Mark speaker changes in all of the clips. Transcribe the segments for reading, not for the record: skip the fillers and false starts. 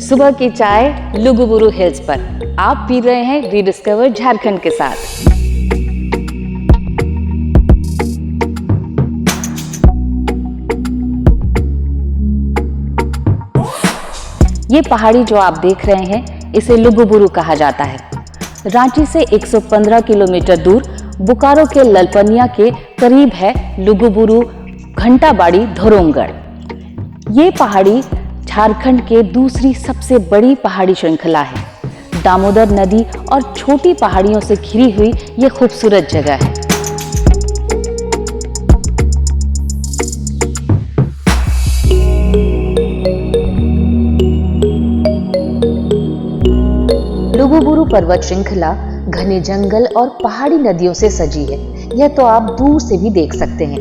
Speaker 1: सुबह की चाय लुगुबुरु हिल्स पर आप पी रहे हैं रीडिस्कवर झारखंड के साथ। ये पहाड़ी जो आप देख रहे हैं इसे लुगुबुरु कहा जाता है। रांची से 115 किलोमीटर दूर बोकारो के ललपनिया के करीब है लुगुबुरु घंटाबाड़ी धोरोमगढ़। ये पहाड़ी झारखंड के दूसरी सबसे बड़ी पहाड़ी श्रृंखला है। दामोदर नदी और छोटी पहाड़ियों से घिरी हुई ये खूबसूरत जगह है। लुगुबुरु पर्वत श्रृंखला घने जंगल और पहाड़ी नदियों से सजी है। यह तो आप दूर से भी देख सकते हैं,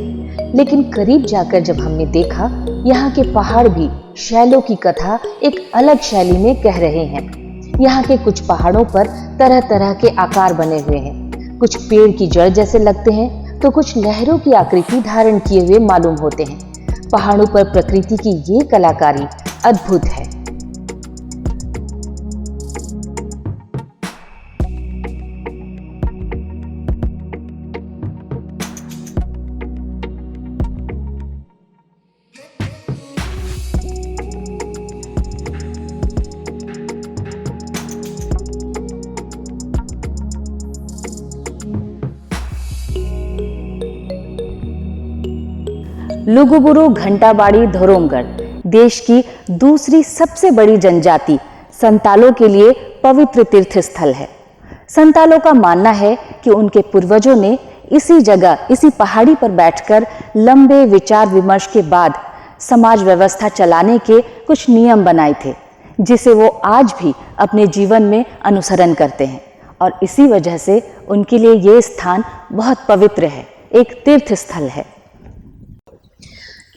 Speaker 1: लेकिन करीब जाकर जब हमने देखा, यहाँ के पहाड़ भी शैलों की कथा एक अलग शैली में कह रहे हैं। यहाँ के कुछ पहाड़ों पर तरह तरह के आकार बने हुए हैं। कुछ पेड़ की जड़ जैसे लगते हैं तो कुछ लहरों की आकृति धारण किए हुए मालूम होते हैं। पहाड़ों पर प्रकृति की ये कलाकारी अद्भुत है। लुगुबुरु घंटाबाड़ी धोरोमगढ़ देश की दूसरी सबसे बड़ी जनजाति संतालों के लिए पवित्र तीर्थ स्थल है। संतालों का मानना है कि उनके पूर्वजों ने इसी जगह, इसी पहाड़ी पर बैठकर लंबे विचार विमर्श के बाद समाज व्यवस्था चलाने के कुछ नियम बनाए थे, जिसे वो आज भी अपने जीवन में अनुसरण करते हैं। और इसी वजह से उनके लिए ये स्थान बहुत पवित्र है, एक तीर्थ स्थल है।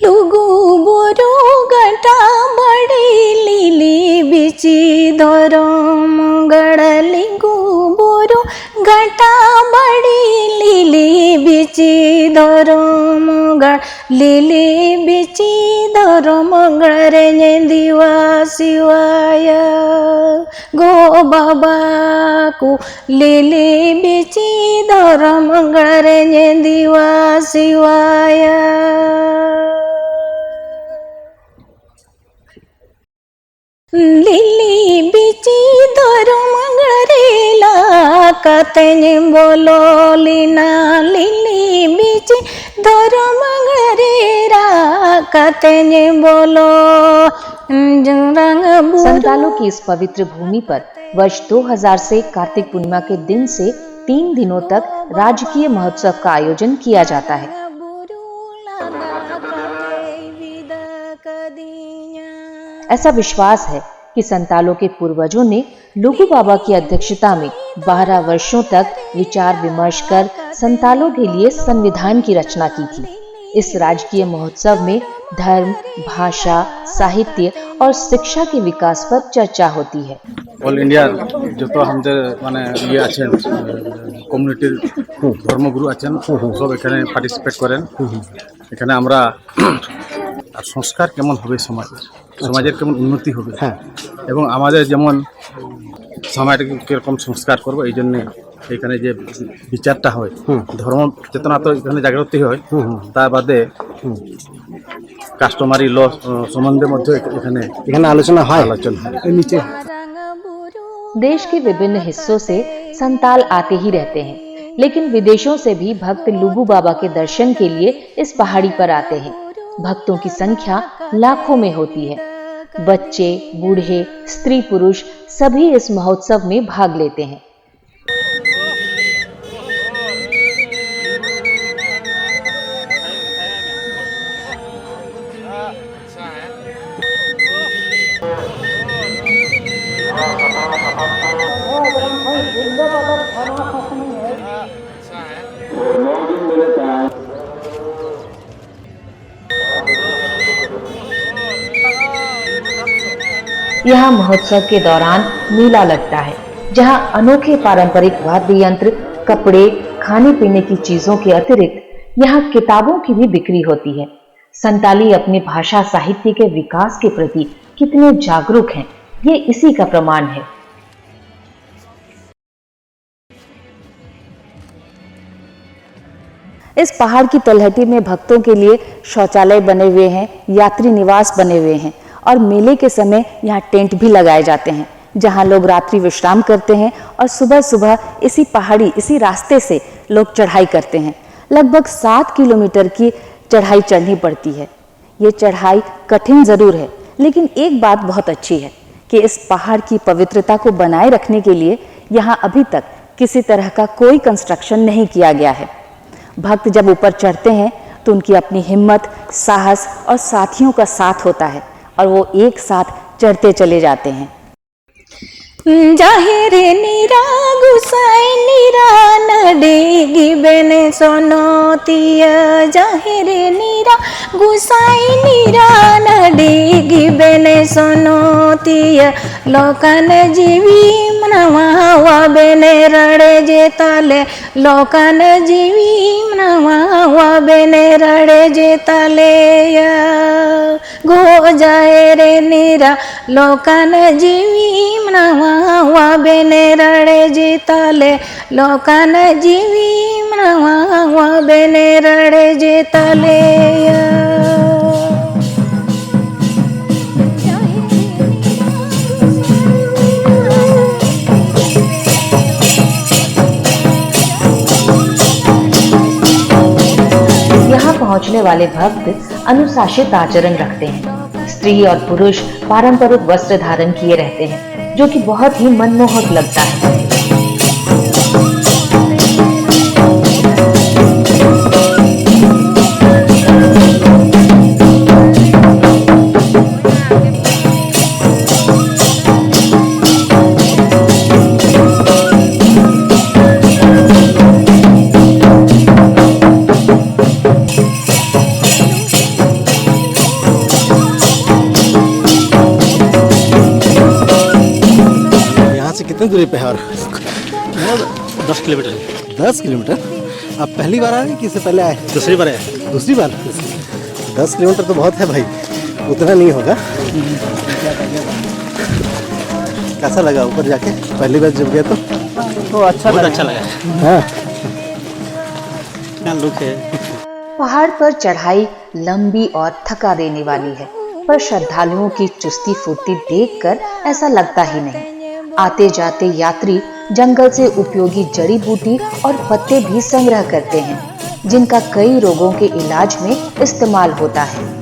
Speaker 2: लुगुबुरु घंटाबाड़ी लिली बिची धोरोमगढ़। लुगुबुरु घंटाबाड़ी लिली बिची धोरोमगढ़। लिली बिची धोरोमगढ़ रे दिवा शिवाय गो बाबा को। लिली बिची धोरोमगढ़ रे दिवा शिवाय। लिली बिची धोरोमगढ़ ला कतने बोलो लीना। लिली बिची धोरोमगढ़ रा कतने बोलो रंग।
Speaker 1: संतालों की इस पवित्र भूमि पर वर्ष 2000 से कार्तिक पूर्णिमा के दिन से 3 दिनों तक राजकीय महोत्सव का आयोजन किया जाता है। ऐसा विश्वास है कि संतालों के पूर्वजों ने लुगु बाबा की अध्यक्षता में 12 वर्षों तक विचार विमर्श कर संतालों के लिए संविधान की रचना की थी। इस राजकीय महोत्सव में धर्म, भाषा, साहित्य और शिक्षा के विकास पर चर्चा होती है।
Speaker 3: ऑल इंडिया जो तो हम माने ये आছেন কমিউনিটির ধর্মগুরু আছেন সব এখানে পার্টিসিপেট করেন। এখানে আমরা আর সংস্কার কেমন হবে সমাজের কেমন উন্নতি হবে এবং আমাদের যেমন সমাজকে কিরকম সংস্কার করব এই জন্য এখানে যে বিচারটা হয় ধর্ম চেতনা তো এখানে জাগ্রত হয়। তার বাদে কাস্টমারি ল সম্বন্ধে মধ্যে এখানে আলোচনা হয়। নিচে
Speaker 1: देश के विभिन्न हिस्सों से संताल आते ही रहते हैं, लेकिन विदेशों से भी भक्त लुगु बाबा के दर्शन के लिए इस पहाड़ी पर आते हैं। भक्तों की संख्या लाखों में होती है। बच्चे, बूढ़े, स्त्री पुरुष सभी इस महोत्सव में भाग लेते हैं। यहाँ महोत्सव के दौरान मेला लगता है, जहाँ अनोखे पारंपरिक वाद्य यंत्र, कपड़े, खाने पीने की चीजों के अतिरिक्त यहाँ किताबों की भी बिक्री होती है। संताली अपने भाषा साहित्य के विकास के प्रति कितने जागरूक हैं, ये इसी का प्रमाण है। इस पहाड़ की तलहटी में भक्तों के लिए शौचालय बने हुए हैं, यात्री निवास बने हुए हैं और मेले के समय यहाँ टेंट भी लगाए जाते हैं, जहाँ लोग रात्रि विश्राम करते हैं और सुबह सुबह इसी रास्ते से लोग चढ़ाई करते हैं। लगभग 7 किलोमीटर की चढ़ाई चढ़नी पड़ती है। ये चढ़ाई कठिन जरूर है, लेकिन एक बात बहुत अच्छी है कि इस पहाड़ की पवित्रता को बनाए रखने के लिए यहाँ अभी तक किसी तरह का कोई कंस्ट्रक्शन नहीं किया गया है। भक्त जब ऊपर चढ़ते हैं तो उनकी अपनी हिम्मत, साहस और साथियों का साथ होता है और वो एक साथ चढ़ते चले जाते हैं।
Speaker 2: जाहिर नीरा गुसाई नीरा नडेगी बेने सोनोतिया, जाहिर नीरा गुसाई नीरा नडेगी बेने सोनोतिया, लोकन जीवी मनवा बेने रड़े जेताले, लोकन जीवी मनवा बेने रड़े जेताले गो जाए रे नीरा, लोकन जीवी मनवा बेने रड़े जेताले, लोकन जीवी मनवा बेने रड़े जेताले।
Speaker 1: यहाँ पहुँचने वाले भक्त अनुशासित आचरण रखते हैं। स्त्री और पुरुष पारंपरिक वस्त्र धारण किए रहते हैं, जो कि बहुत ही मनमोहक लगता है।
Speaker 4: कितनी दूरी पे है? और
Speaker 5: 10 किलोमीटर।
Speaker 4: 10 किलोमीटर? आप पहली बार आए कि इससे पहले आए?
Speaker 5: दूसरी बार है।
Speaker 4: दूसरी बार? 10 किलोमीटर तो बहुत है भाई, उतना नहीं होगा। कैसा लगा ऊपर जाके पहली बार जब गए तो
Speaker 5: अच्छा बहुत अच्छा लगा।
Speaker 4: हाँ,
Speaker 5: क्या लुक है।
Speaker 1: पहाड़ पर चढ़ाई लंबी और थका देने वाली है, पर श्रद्धालुओं की चुस्ती फुर्ती देखकर ऐसा लगता ही नहीं। आते जाते यात्री जंगल से उपयोगी जड़ी बूटी और पत्ते भी संग्रह करते हैं, जिनका कई रोगों के इलाज में इस्तेमाल होता है।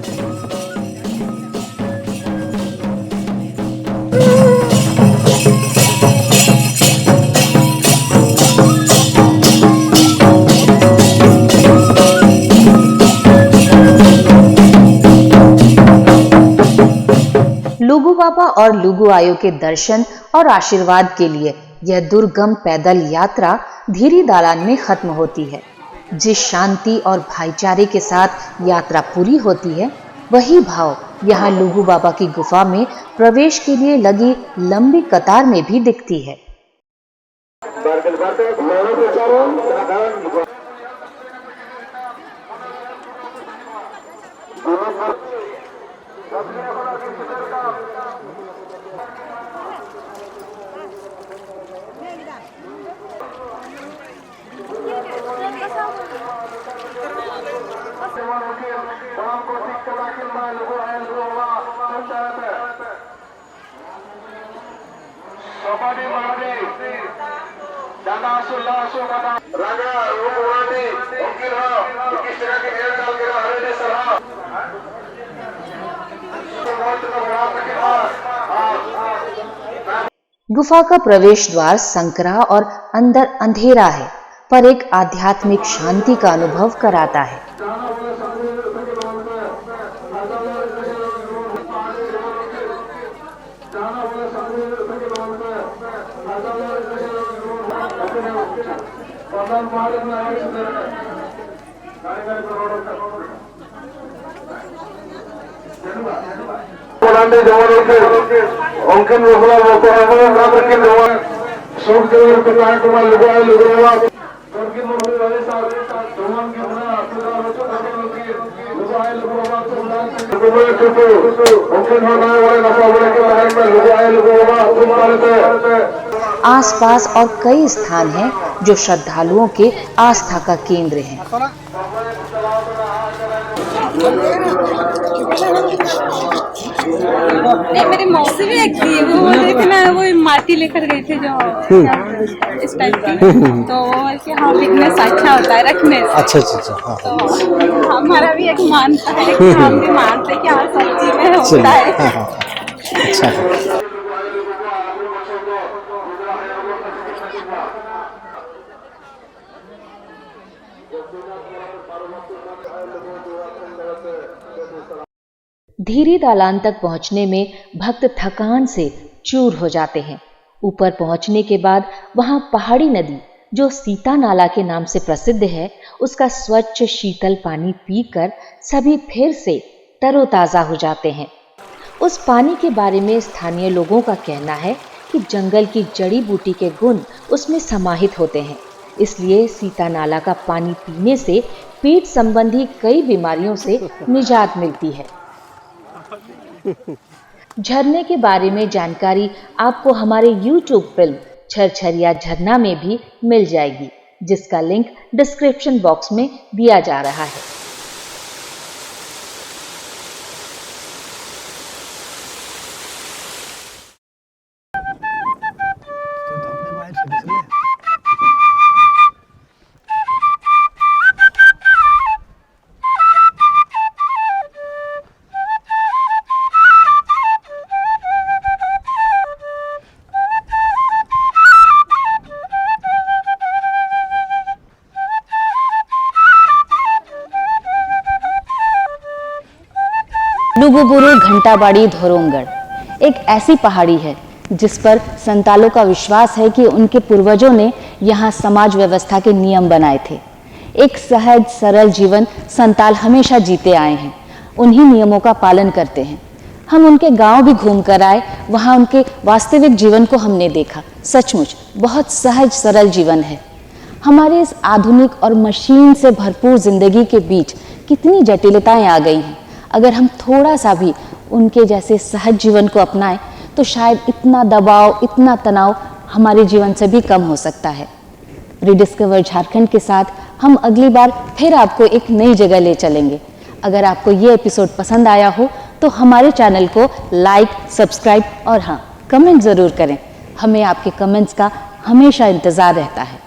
Speaker 1: लुगु बाबा और लुगु आयो के दर्शन और आशीर्वाद के लिए यह दुर्गम पैदल यात्रा धीरी दालान में खत्म होती है। जिस शांति और भाईचारे के साथ यात्रा पूरी होती है, वही भाव यहाँ लुगु बाबा की गुफा में प्रवेश के लिए लगी लंबी कतार में भी दिखती है। गुफा का प्रवेश द्वार संकरा और अंदर अंधेरा है, पर एक आध्यात्मिक शांति का अनुभव कराता है। आसपास और कई स्थान हैं जो श्रद्धालुओं के आस्था का केंद्र हैं।
Speaker 6: मेरी मौसी भी एक थी, वो देखना वो माटी लेकर गई थी जो इस टाइप की, तो कि हाँ बिजनेस अच्छा होता है रखने से।
Speaker 4: अच्छा अच्छा अच्छा, हाँ
Speaker 6: तो हमारा भी एक मानता है कि हम भी मानते कि हाँ सब्जी में होता
Speaker 4: चलिए,
Speaker 6: है।
Speaker 4: हाँ हाँ, अच्छा है।
Speaker 1: धीरी दालान तक पहुंचने में भक्त थकान से चूर हो जाते हैं। ऊपर पहुंचने के बाद वहां पहाड़ी नदी, जो सीता नाला के नाम से प्रसिद्ध है, उसका स्वच्छ शीतल पानी पीकर सभी फिर से तरोताजा हो जाते हैं। उस पानी के बारे में स्थानीय लोगों का कहना है कि जंगल की जड़ी बूटी के गुण उसमें समाहित होते हैं, इसलिए सीता नाला का पानी पीने से पेट संबंधी कई बीमारियों से निजात मिलती है। झरने के बारे में जानकारी आपको हमारे YouTube फिल्म छरछरिया झरना में भी मिल जाएगी, जिसका लिंक डिस्क्रिप्शन बॉक्स में दिया जा रहा है। लुगुबुरु घंटाबाड़ी धोरोमगढ़ एक ऐसी पहाड़ी है जिस पर संतालों का विश्वास है कि उनके पूर्वजों ने यहाँ समाज व्यवस्था के नियम बनाए थे। एक सहज सरल जीवन संताल हमेशा जीते आए हैं, उन्हीं नियमों का पालन करते हैं। हम उनके गांव भी घूम कर आए, वहाँ उनके वास्तविक जीवन को हमने देखा। सचमुच बहुत सहज सरल जीवन है। हमारे इस आधुनिक और मशीन से भरपूर जिंदगी के बीच कितनी जटिलताएं आ गई हैं। अगर हम थोड़ा सा भी उनके जैसे सहज जीवन को अपनाएं तो शायद इतना दबाव, इतना तनाव हमारे जीवन से भी कम हो सकता है। रिडिस्कवर झारखंड के साथ हम अगली बार फिर आपको एक नई जगह ले चलेंगे। अगर आपको ये एपिसोड पसंद आया हो तो हमारे चैनल को लाइक, सब्सक्राइब और हाँ, कमेंट ज़रूर करें। हमें आपके कमेंट्स का हमेशा इंतज़ार रहता है।